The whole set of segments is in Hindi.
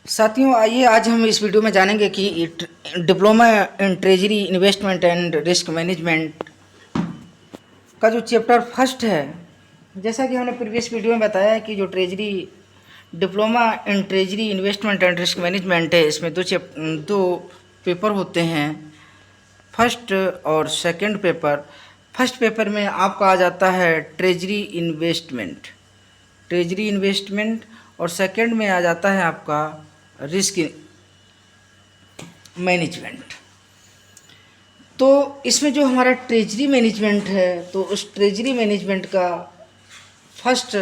साथियों, आइए आज हम इस वीडियो में जानेंगे कि diploma in treasury investment and risk management का जो चैप्टर फर्स्ट है, जैसा कि हमने प्रीवियस वीडियो में बताया कि जो treasury diploma in treasury investment and risk management है, इसमें दो पेपर होते हैं, फर्स्ट और सेकंड पेपर। फर्स्ट पेपर में आपका आ जाता है ट्रेजरी इन्वेस्टमेंट और सेकंड में आ जाता है आपका रिस्क मैनेजमेंट। तो इसमें जो हमारा ट्रेजरी मैनेजमेंट है, तो उस ट्रेजरी मैनेजमेंट का फर्स्ट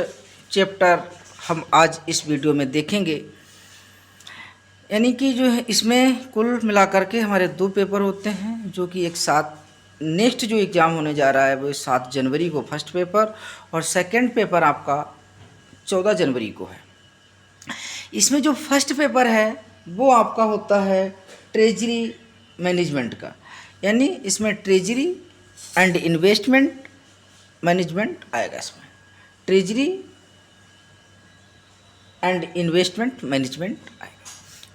चैप्टर हम आज इस वीडियो में देखेंगे। यानी कि जो है इसमें कुल मिलाकर के हमारे दो पेपर होते हैं, जो कि एक साथ नेक्स्ट जो एग्ज़ाम होने जा रहा है वो 7 जनवरी को फर्स्ट पेपर और सेकंड पेपर आपका 14 जनवरी को है। इसमें जो फर्स्ट पेपर है वो आपका होता है ट्रेजरी मैनेजमेंट का, यानी इसमें ट्रेजरी एंड इन्वेस्टमेंट मैनेजमेंट आएगा। इसमें ट्रेजरी एंड इन्वेस्टमेंट मैनेजमेंट आएगा।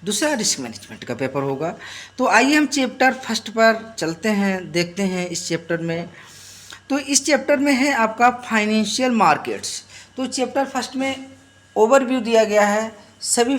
दूसरा रिस्क मैनेजमेंट का पेपर होगा। तो आइए हम चैप्टर फर्स्ट पर चलते हैं, देखते हैं इस चैप्टर में। तो इस चैप्टर में है आपका फाइनेंशियल मार्केट्स। तो चैप्टर फर्स्ट में ओवरव्यू दिया गया है सभी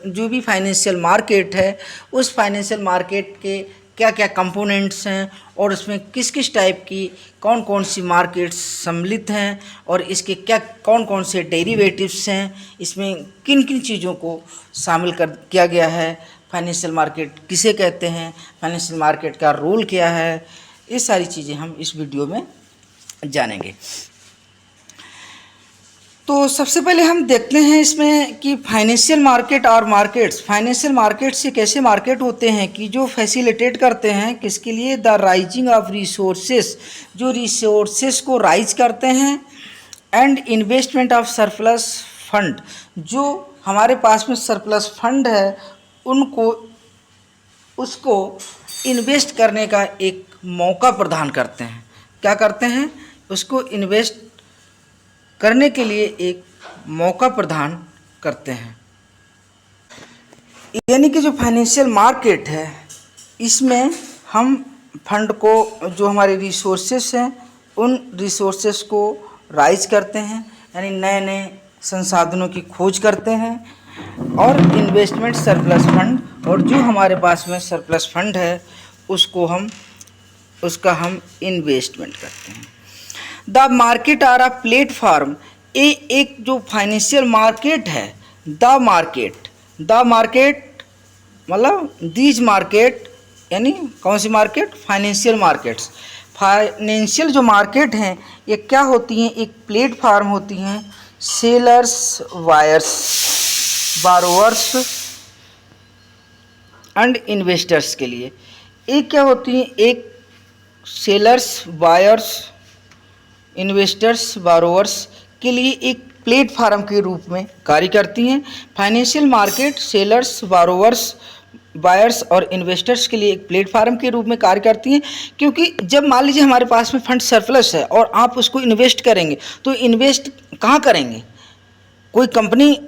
जो भी फाइनेंशियल मार्केट है, उस फाइनेंशियल मार्केट के क्या क्या कंपोनेंट्स हैं और उसमें किस किस टाइप की कौन कौन सी मार्केट्स सम्मिलित हैं और इसके क्या कौन कौन से डेरिवेटिव्स हैं, इसमें किन किन चीज़ों को शामिल कर किया गया है, फाइनेंशियल मार्केट किसे कहते हैं, फाइनेंशियल मार्केट का रोल क्या है, ये सारी चीज़ें हम इस वीडियो में जानेंगे। तो सबसे पहले हम देखते हैं इसमें कि फाइनेंशियल मार्केट और मार्केट्स, फाइनेंशियल मार्केट से कैसे मार्केट होते हैं कि जो फैसिलिटेट करते हैं किसके लिए, द राइजिंग ऑफ रिसोर्सेस, जो रिसोर्सेस को राइज करते हैं, and investment of surplus fund, जो हमारे पास में सरप्लस फंड है उसको इन्वेस्ट करने का एक मौका प्रदान करते हैं। क्या करते हैं, उसको इन्वेस्ट करने के लिए एक मौका प्रदान करते हैं। यानी कि जो फाइनेंशियल मार्केट है इसमें हम फंड को, जो हमारे रिसोर्सेस हैं उन रिसोर्सेस को राइज करते हैं, यानी नए नए संसाधनों की खोज करते हैं, और इन्वेस्टमेंट सरप्लस फंड, और जो हमारे पास में सरप्लस फंड है उसका हम इन्वेस्टमेंट करते हैं। The market are a platform, एक जो फाइनेंशियल मार्केट है, द मार्केट मतलब दीज मार्केट, यानी कौन सी मार्केट, फाइनेंशियल मार्केट्स। फाइनेंशियल जो मार्केट हैं ये क्या होती हैं, एक प्लेटफार्म होती हैं sellers, buyers, borrowers and investors के लिए। एक क्या होती हैं, एक सेलर्स, बायर्स, इन्वेस्टर्स, बारोवर्स के लिए एक प्लेटफार्म के रूप में कार्य करती हैं। Financial market sellers, borrowers, buyers और इन्वेस्टर्स के लिए एक प्लेटफार्म के रूप में कार्य करती हैं, क्योंकि जब मान लीजिए हमारे पास में फंड सरप्लस है और आप उसको इन्वेस्ट करेंगे तो इन्वेस्ट कहाँ करेंगे, कोई कंपनी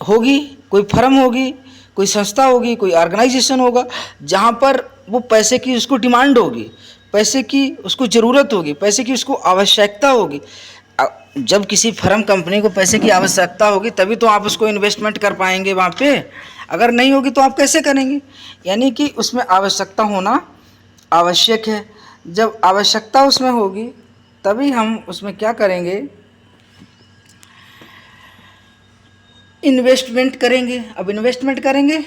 होगी, कोई फर्म होगी, कोई संस्था होगी, कोई ऑर्गेनाइजेशन होगा जहाँ पर वो पैसे की उसको डिमांड होगी, पैसे की उसको ज़रूरत होगी, पैसे की उसको आवश्यकता होगी। जब किसी फर्म कंपनी को पैसे की आवश्यकता होगी तभी तो आप उसको इन्वेस्टमेंट कर पाएंगे वहाँ पे, अगर नहीं होगी तो आप कैसे करेंगे। यानी कि उसमें आवश्यकता होना आवश्यक है। जब आवश्यकता उसमें होगी तभी हम उसमें क्या करेंगे, इन्वेस्टमेंट करेंगे। अब इन्वेस्टमेंट करेंगे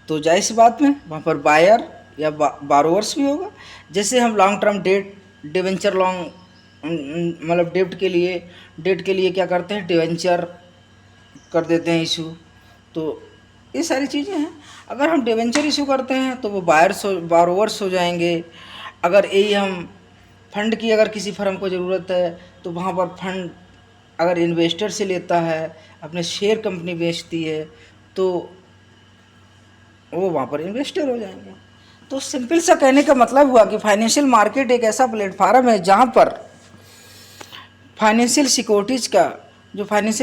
तो जाहिर सी बात में वहाँ पर बायर या बारोवर्स भी होगा। जैसे हम लॉन्ग टर्म डिवेंचर लॉन्ग मतलब डेट के लिए क्या करते हैं, डिवेंचर कर देते हैं इशू। तो ये सारी चीज़ें हैं। अगर हम डिवेंचर इशू करते हैं तो वो बारोवर्स हो जाएंगे। अगर यही हम फंड की अगर किसी फर्म को ज़रूरत है तो वहाँ पर फंड अगर इन्वेस्टर से लेता है, अपने शेयर कंपनी बेचती है, तो वो वहाँ पर इन्वेस्टर हो जाएंगे। तो सिंपल सा कहने का मतलब हुआ कि फाइनेंशियल मार्केट एक ऐसा प्लेटफार्म है जहाँ पर फाइनेंशियल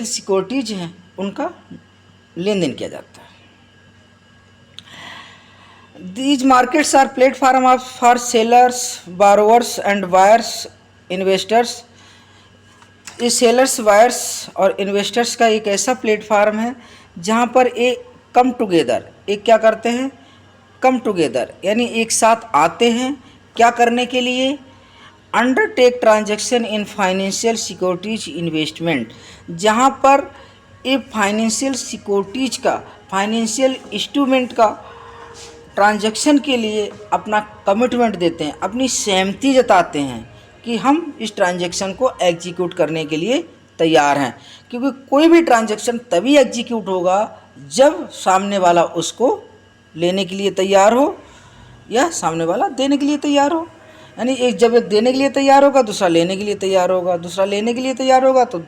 सिक्योरिटीज़ हैं उनका लेन देन किया जाता है। These markets are platform of for sellers, borrowers and buyers, investors. ये सेलर्स, बायर्स और इन्वेस्टर्स का एक ऐसा प्लेटफार्म है जहाँ पर एक कम टुगेदर, एक क्या करते हैं, कम टुगेदर यानी एक साथ आते हैं, क्या करने के लिए, undertake transaction in financial securities investment, जहाँ पर एक फाइनेंशियल सिक्योरिटीज का, फाइनेंशियल इंस्ट्रूमेंट का ट्रांजैक्शन के लिए अपना कमिटमेंट देते हैं, अपनी सहमति जताते हैं कि हम इस ट्रांजैक्शन को एग्जीक्यूट करने के लिए तैयार हैं। क्योंकि कोई भी ट्रांजैक्शन तभी एग्जीक्यूट होगा जब सामने वाला उसको लेने के लिए तैयार हो या सामने वाला देने के लिए तैयार हो। यानी एक जब एक देने के लिए तैयार होगा, दूसरा लेने के लिए तैयार होगा, दूसरा लेने के लिए तैयार होगा तो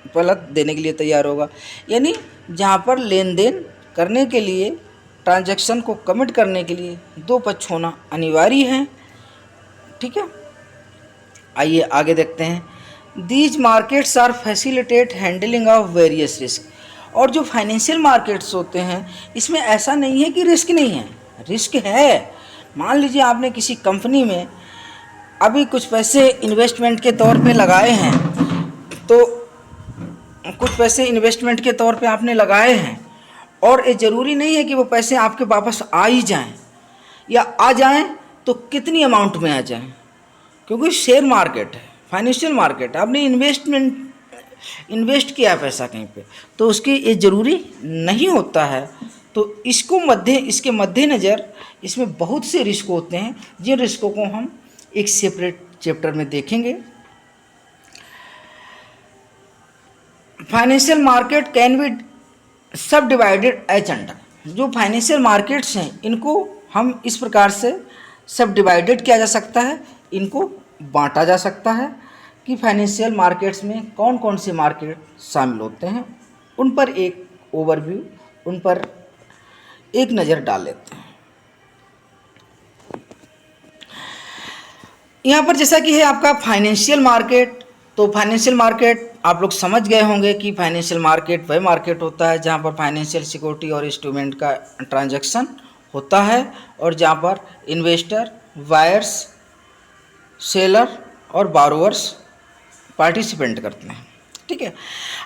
पहला देने के लिए तैयार होगा। यानी जहाँ पर लेन देन करने के लिए, ट्रांजैक्शन को कमिट करने के लिए दो पक्ष होना अनिवार्य है। ठीक है, आइए आगे देखते हैं। These markets are facilitate handling of various risk. और जो फाइनेंशियल मार्केट्स होते हैं इसमें ऐसा नहीं है कि रिस्क नहीं है, रिस्क है। मान लीजिए आपने किसी कंपनी में अभी कुछ पैसे इन्वेस्टमेंट के तौर पे लगाए हैं, तो कुछ पैसे इन्वेस्टमेंट के तौर पे आपने लगाए हैं और ये ज़रूरी नहीं है कि वो पैसे आपके वापस आ ही जाएं, या आ जाएं तो कितनी अमाउंट में आ जाएं, क्योंकि शेयर मार्केट है, फाइनेंशियल मार्केट है, आपने इन्वेस्ट किया है पैसा कहीं पे, तो उसके ये ज़रूरी नहीं होता है। तो इसके मद्देनज़र इसमें बहुत से रिस्क होते हैं, जिन रिस्कों को हम एक सेपरेट चैप्टर में देखेंगे। फाइनेंशियल मार्केट कैन बी सब डिवाइडेड एज अंडर। जो फाइनेंशियल मार्केट्स हैं इनको हम इस प्रकार से सब डिवाइडेड किया जा सकता है, इनको बांटा जा सकता है कि फाइनेंशियल मार्केट्स में कौन कौन से मार्केट शामिल होते हैं। उन पर एक ओवरव्यू, उन पर एक नज़र डाल लेते हैं। यहाँ पर जैसा कि है आपका फाइनेंशियल मार्केट, तो फाइनेंशियल मार्केट आप लोग समझ गए होंगे कि फाइनेंशियल मार्केट वह मार्केट होता है जहाँ पर फाइनेंशियल सिक्योरिटी और इंस्ट्रूमेंट का ट्रांजैक्शन होता है और जहाँ पर इन्वेस्टर, बायर्स, सेलर और बारोवर्स पार्टिसिपेंट करते हैं। ठीक है,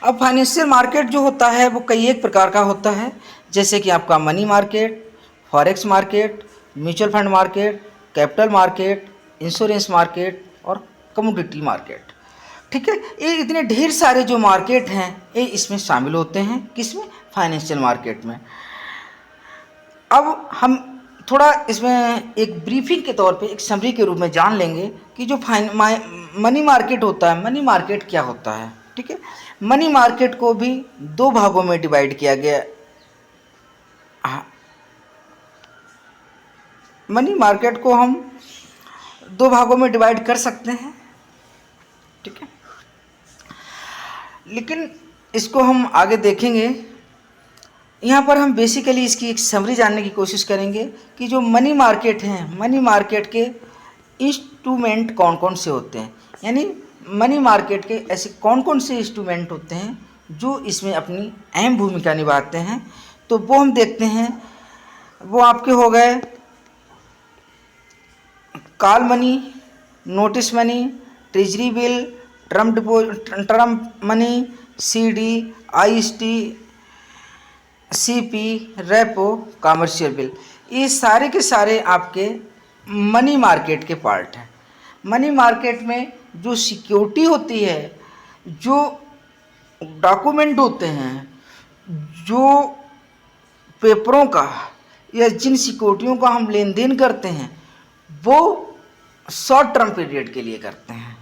अब फाइनेंशियल मार्केट जो होता है वो कई एक प्रकार का होता है, जैसे कि आपका money market, forex market, mutual fund market, capital market, insurance market और कमोडिटी मार्केट। ठीक है, ये इतने ढेर सारे जो मार्केट हैं ये इसमें शामिल होते हैं, किसमें, फाइनेंशियल मार्केट में। अब हम थोड़ा इसमें एक ब्रीफिंग के तौर पे, एक समरी के रूप में जान लेंगे कि जो मनी मार्केट होता है, मनी मार्केट क्या होता है। ठीक है, मनी मार्केट को भी दो भागों में डिवाइड किया गया। मनी मार्केट को हम दो भागों में डिवाइड कर सकते हैं। ठीक है, लेकिन इसको हम आगे देखेंगे। यहाँ पर हम बेसिकली इसकी एक समरी जानने की कोशिश करेंगे कि जो मनी मार्केट हैं, मनी मार्केट के इंस्ट्रूमेंट कौन कौन से होते हैं, यानी मनी मार्केट के ऐसे कौन कौन से इंस्ट्रूमेंट होते हैं जो इसमें अपनी अहम भूमिका निभाते हैं। तो वो हम देखते हैं। वो आपके हो गए call money, notice money, treasury bill, term money, CD, IST, CP, repo, commercial bill. ये सारे के सारे आपके मनी मार्केट के पार्ट हैं। मनी मार्केट में जो सिक्योरिटी होती है, जो डॉक्यूमेंट होते हैं, जो पेपरों का या जिन सिक्योरिटियों का हम लेन देन करते हैं, वो शॉर्ट टर्म पीरियड के लिए करते हैं।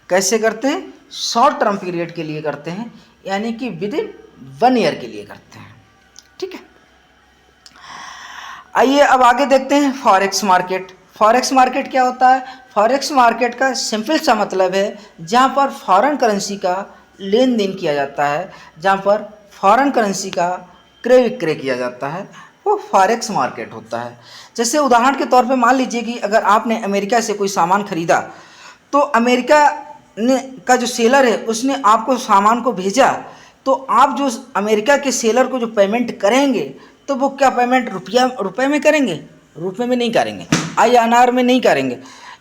कैसे करते हैं? शॉर्ट टर्म पीरियड के लिए करते हैं, यानी कि विद इन 1 ईयर के लिए करते हैं। ठीक है, आइए अब आगे देखते हैं फॉरेक्स मार्केट। फॉरेक्स मार्केट क्या होता है? फॉरेक्स मार्केट का सिंपल सा मतलब है जहाँ पर फॉरेन करेंसी का लेन देन किया जाता है, जहाँ पर फॉरेन करेंसी का क्रय विक्रय किया जाता है, वो फॉरेक्स मार्केट होता है। जैसे उदाहरण के तौर पे मान लीजिए कि अगर आपने अमेरिका से कोई सामान खरीदा, तो अमेरिका ने का जो सेलर है उसने आपको सामान को भेजा, तो आप जो अमेरिका के सेलर को जो पेमेंट करेंगे, तो वो क्या पेमेंट रुपये में करेंगे? रुपये में नहीं करेंगे, INR में नहीं करेंगे,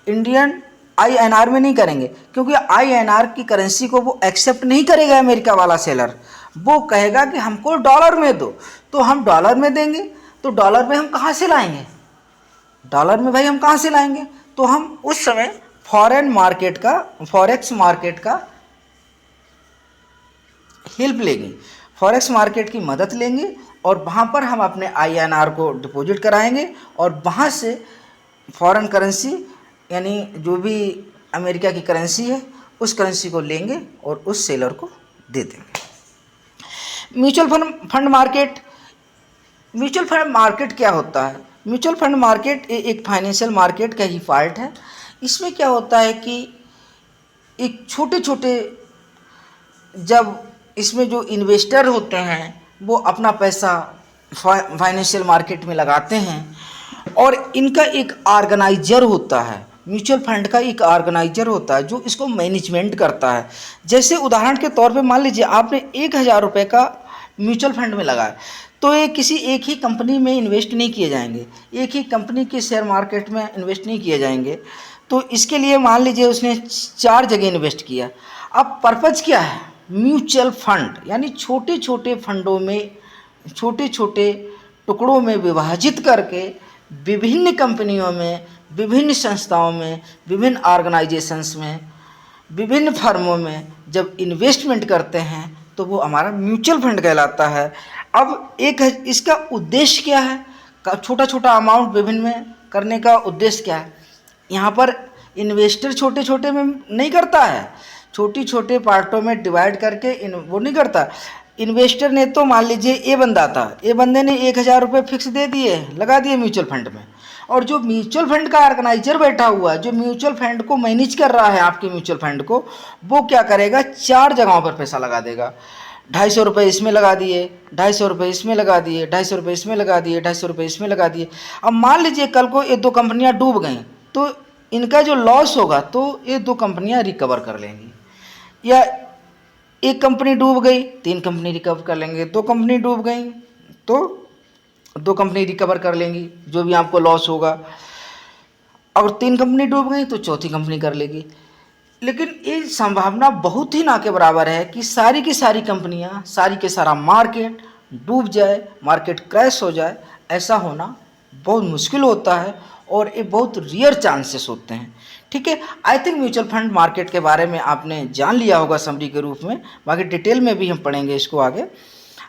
इंडियन INR में नहीं करेंगे, क्योंकि INR की करेंसी को वो एक्सेप्ट नहीं करेगा अमेरिका वाला सेलर। वो कहेगा कि हमको डॉलर में दो, तो हम डॉलर में देंगे। तो डॉलर में हम कहाँ से लाएंगे? डॉलर में भाई हम कहाँ से लाएंगे? तो हम उस समय फॉरेन मार्केट का, फॉरेक्स मार्केट का हेल्प लेंगे, फॉरेक्स मार्केट की मदद लेंगे, और वहाँ पर हम अपने INR को डिपॉजिट कराएंगे, और वहाँ से फॉरेन करेंसी यानी जो भी अमेरिका की करेंसी है उस करेंसी को लेंगे और उस सेलर को दे देंगे। Mutual fund market, mutual fund market क्या होता है? म्यूचुअल फंड मार्केट एक फाइनेंशियल मार्केट का ही पार्ट है। इसमें क्या होता है कि एक छोटे छोटे, जब इसमें जो इन्वेस्टर होते हैं वो अपना पैसा फाइनेंशियल मार्केट में लगाते हैं, और इनका एक ऑर्गेनाइजर होता है, म्यूचुअल फंड का एक ऑर्गेनाइजर होता है जो इसको मैनेजमेंट करता है। जैसे उदाहरण के तौर पे मान लीजिए आपने 1,000 रुपये का म्यूचुअल फंड में लगाया, तो ये किसी एक ही कंपनी में इन्वेस्ट नहीं किए जाएंगे, एक ही कंपनी के शेयर मार्केट में इन्वेस्ट नहीं किए जाएंगे। तो इसके लिए मान लीजिए उसने 4 जगह इन्वेस्ट किया। अब पर्पज़ क्या है? म्यूचुअल फंड यानी छोटे छोटे फंडों में, छोटे छोटे टुकड़ों में विभाजित करके विभिन्न कंपनियों में, विभिन्न संस्थाओं में, विभिन्न ऑर्गेनाइजेशंस में, विभिन्न फर्मों में जब इन्वेस्टमेंट करते हैं तो वो हमारा म्यूचुअल फंड कहलाता है। अब एक इसका उद्देश्य क्या है? छोटा छोटा अमाउंट विभिन्न में करने का उद्देश्य क्या है? यहाँ पर इन्वेस्टर छोटे छोटे में नहीं करता है, छोटी छोटे पार्टों में डिवाइड करके वो नहीं करता। इन्वेस्टर ने तो मान लीजिए ए बंदा था, ए बंदे ने 1,000 रुपये फिक्स दे दिए, लगा दिए म्यूचुअल फंड में, और जो म्यूचुअल फंड का ऑर्गेनाइजर बैठा हुआ है, जो म्यूचुअल फंड को मैनेज कर रहा है आपके म्यूचुअल फंड को, वो क्या करेगा? 4 जगहों पर पैसा लगा देगा। 250 रुपये इसमें लगा दिए, 250 रुपये इसमें लगा दिए, 250 रुपये इसमें लगा दिए, 250 रुपये इसमें लगा दिए। अब मान लीजिए कल को ये 2 कंपनियां डूब गई, तो इनका जो लॉस होगा तो ये 2 कंपनियां रिकवर कर लेंगी, या एक कंपनी डूब गई 3 कंपनी रिकवर कर लेंगे, 2 कंपनी डूब गई तो 2 कंपनी रिकवर कर लेंगी जो भी आपको लॉस होगा, और 3 कंपनी डूब गई तो चौथी कंपनी कर लेगी। लेकिन ये संभावना बहुत ही ना के बराबर है कि सारी की सारी कंपनियां, सारी के सारा मार्केट डूब जाए, मार्केट क्रैश हो जाए। ऐसा होना बहुत मुश्किल होता है और ये बहुत रेयर चांसेस होते हैं। ठीक है, I think mutual fund market के बारे में आपने जान लिया होगा समरी के रूप में, बाकी डिटेल में भी हम पढ़ेंगे इसको आगे।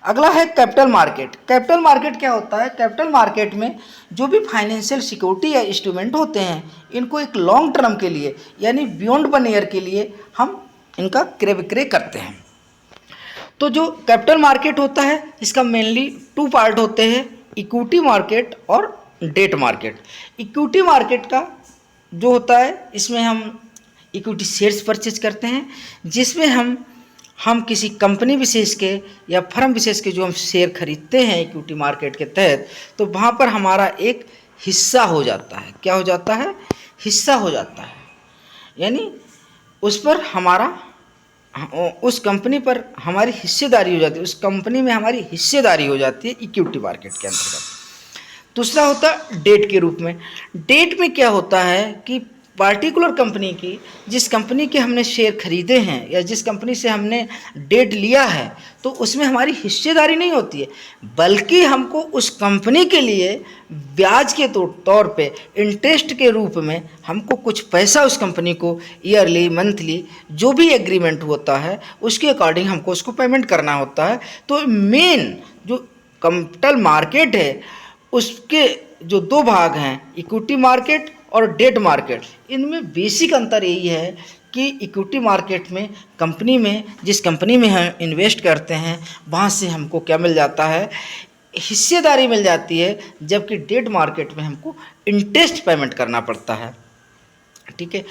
अगला है कैपिटल मार्केट। कैपिटल मार्केट क्या होता है? कैपिटल मार्केट में जो भी फाइनेंशियल सिक्योरिटी या इंस्ट्रूमेंट होते हैं, इनको एक लॉन्ग टर्म के लिए यानी बियॉन्ड 1 ईयर के लिए हम इनका क्रय विक्रय करते हैं। तो जो कैपिटल मार्केट होता है इसका मेनली 2 पार्ट होते हैं, इक्विटी मार्केट और डेट मार्केट। इक्विटी मार्केट का जो होता है इसमें हम इक्विटी शेयर्स परचेज करते हैं, जिसमें हम किसी कंपनी विशेष के या फर्म विशेष के जो हम शेयर खरीदते हैं इक्विटी मार्केट के तहत, तो वहाँ पर हमारा एक हिस्सा हो जाता है। क्या हो जाता है? हिस्सा हो जाता है, यानी उस पर हमारा, उस कंपनी पर हमारी हिस्सेदारी हो जाती है, उस कंपनी में हमारी हिस्सेदारी हो जाती है इक्विटी मार्केट के अंतर्गत। दूसरा होता है डेट के रूप में। डेट में क्या होता है कि पार्टिकुलर कंपनी की, जिस कंपनी के हमने शेयर खरीदे हैं या जिस कंपनी से हमने डेट लिया है, तो उसमें हमारी हिस्सेदारी नहीं होती है, बल्कि हमको उस कंपनी के लिए ब्याज के तौर पे, इंटरेस्ट के रूप में हमको कुछ पैसा उस कंपनी को ईयरली, मंथली जो भी एग्रीमेंट होता है उसके अकॉर्डिंग हमको उसको पेमेंट करना होता है। तो मेन जो कैपिटल मार्केट है उसके जो 2 भाग हैं, इक्विटी मार्केट और डेट मार्केट, इनमें बेसिक अंतर यही है कि इक्विटी मार्केट में कंपनी में, जिस कंपनी में हम इन्वेस्ट करते हैं वहाँ से हमको क्या मिल जाता है? हिस्सेदारी मिल जाती है, जबकि डेट मार्केट में हमको इंटरेस्ट पेमेंट करना पड़ता है। ठीक है,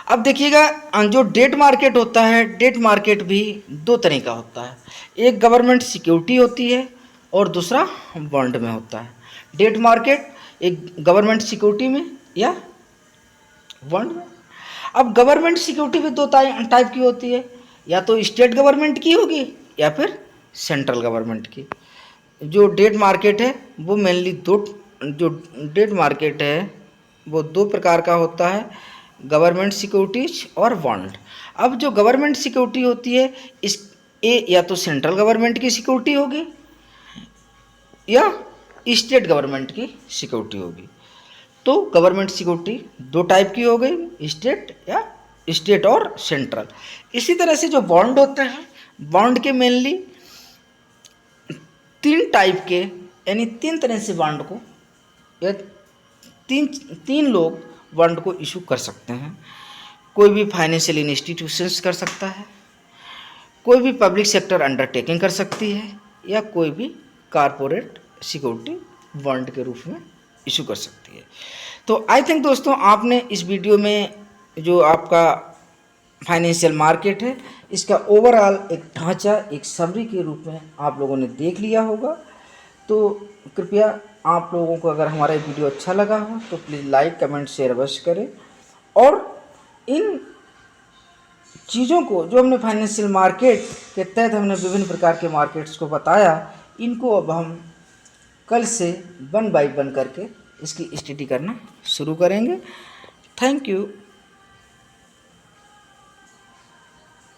अब देखिएगा जो डेट मार्केट होता है, डेट मार्केट भी 2 तरह का होता है, एक गवर्नमेंट सिक्योरिटी होती है और दूसरा बॉन्ड में होता है। डेट मार्केट एक गवर्नमेंट सिक्योरिटी में या बॉन्ड में। अब गवर्नमेंट सिक्योरिटी भी 2 टाइप की होती है, या तो स्टेट गवर्नमेंट की होगी या फिर सेंट्रल गवर्नमेंट की। जो डेट मार्केट है वो मेनली 2 जो डेट मार्केट है वो दो प्रकार का होता है, गवर्नमेंट सिक्योरिटीज और बॉन्ड। अब जो गवर्नमेंट सिक्योरिटी होती है इस ये या तो सेंट्रल गवर्नमेंट की सिक्योरिटी होगी या स्टेट गवर्नमेंट की सिक्योरिटी होगी। तो गवर्नमेंट सिक्योरिटी दो टाइप की हो गई, स्टेट और सेंट्रल। इसी तरह से जो बॉन्ड होते हैं, बॉन्ड के मेनली तीन टाइप के, यानी तीन तरह से बॉन्ड को या तीन लोग बॉन्ड को इशू कर सकते हैं। कोई भी फाइनेंशियल इंस्टीट्यूशंस कर सकता है, कोई भी पब्लिक सेक्टर अंडरटेकिंग कर सकती है, या कोई भी कारपोरेट सिक्योरिटी बॉन्ड के रूप में इशू कर सकती है। तो आई थिंक दोस्तों आपने इस वीडियो में जो आपका फाइनेंशियल मार्केट है इसका ओवरऑल एक ढांचा, एक समरी के रूप में आप लोगों ने देख लिया होगा। तो कृपया आप लोगों को अगर हमारा वीडियो अच्छा लगा हो तो प्लीज़ लाइक कमेंट शेयर अवश्य करें, और इन चीज़ों को जो हमने फाइनेंशियल मार्केट के तहत हमने विभिन्न प्रकार के मार्केट्स को बताया, इनको अब हम कल से 1 बाय 1 करके इसकी स्टडी करना शुरू करेंगे। Thank you.